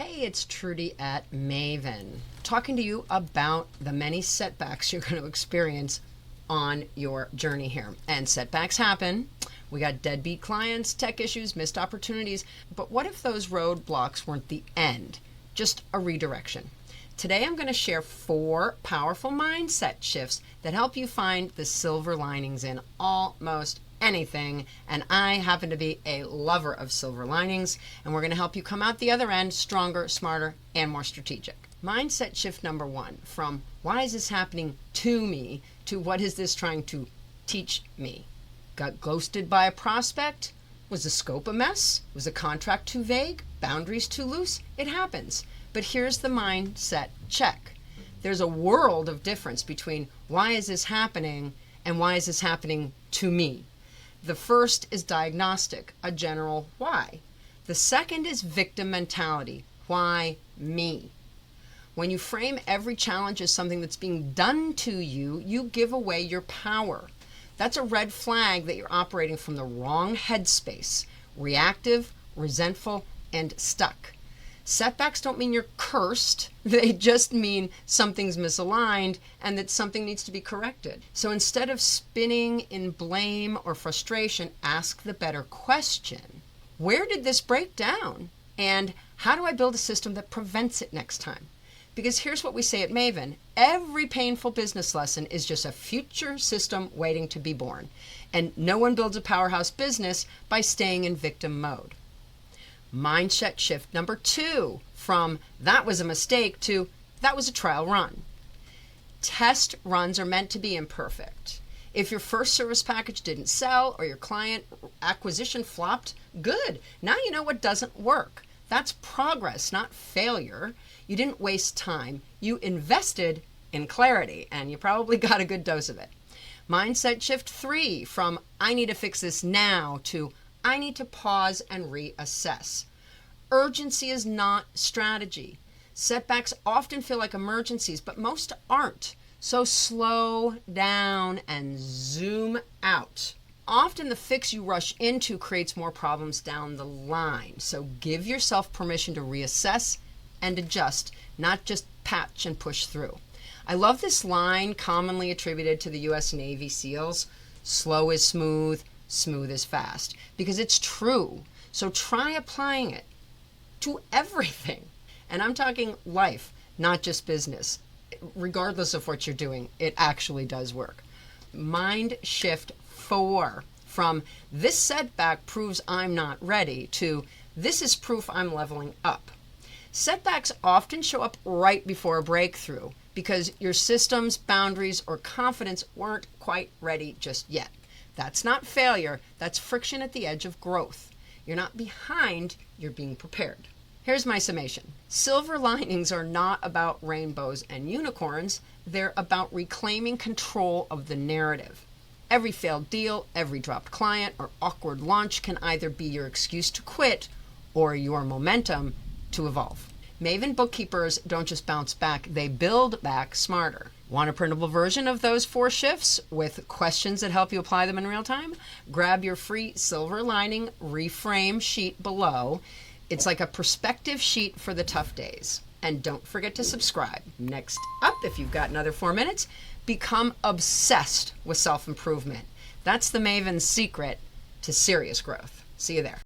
Hey, it's Trudy at Maven, talking to you about the many setbacks you're going to experience on your journey here. And setbacks happen. We got deadbeat clients, tech issues, missed opportunities. But what if those roadblocks weren't the end, just a redirection? Today I'm going to share 4 powerful mindset shifts that help you find the silver linings in almost anything, and I happen to be a lover of silver linings, and we're going to help you come out the other end stronger, smarter, and more strategic. Mindset shift number 1, from why is this happening to me to what is this trying to teach me? Got ghosted by a prospect? Was the scope a mess? Was the contract too vague? Boundaries too loose? It happens. But here's the mindset check. There's a world of difference between why is this happening and why is this happening to me. The first is diagnostic, a general why. The second is victim mentality, why me? When you frame every challenge as something that's being done to you, you give away your power. That's a red flag that you're operating from the wrong headspace, reactive, resentful, and stuck. Setbacks don't mean you're cursed. They just mean something's misaligned and that something needs to be corrected. So instead of spinning in blame or frustration, ask the better question. Where did this break down? And how do I build a system that prevents it next time? Because here's what we say at Maven. Every painful business lesson is just a future system waiting to be born. And no one builds a powerhouse business by staying in victim mode. Mindset shift number 2, from that was a mistake to that was a trial run. Test runs are meant to be imperfect. If your first service package didn't sell or your client acquisition flopped, good. Now you know what doesn't work. That's progress, not failure. You didn't waste time. You invested in clarity, and you probably got a good dose of it. Mindset shift 3, from I need to fix this now to I need to pause and reassess. Urgency is not strategy. Setbacks often feel like emergencies, but most aren't. So slow down and zoom out. Often the fix you rush into creates more problems down the line. So give yourself permission to reassess and adjust, not just patch and push through. I love this line commonly attributed to the U.S. Navy SEALs, slow is smooth, smooth is fast, because it's true. So try applying it to everything. And I'm talking life, not just business. Regardless of what you're doing, it actually does work. Mind shift 4, from this setback proves I'm not ready to this is proof I'm leveling up. Setbacks often show up right before a breakthrough because your systems, boundaries, or confidence weren't quite ready just yet. That's not failure, that's friction at the edge of growth. You're not behind, you're being prepared. Here's my summation. Silver linings are not about rainbows and unicorns, they're about reclaiming control of the narrative. Every failed deal, every dropped client, or awkward launch can either be your excuse to quit or your momentum to evolve. Maven bookkeepers don't just bounce back, they build back smarter. Want a printable version of those 4 shifts with questions that help you apply them in real time? Grab your free Silver Lining Reframe Sheet below. It's like a perspective sheet for the tough days. And don't forget to subscribe. Next up, if you've got another 4 minutes, become obsessed with self-improvement. That's the Maven's secret to serious growth. See you there.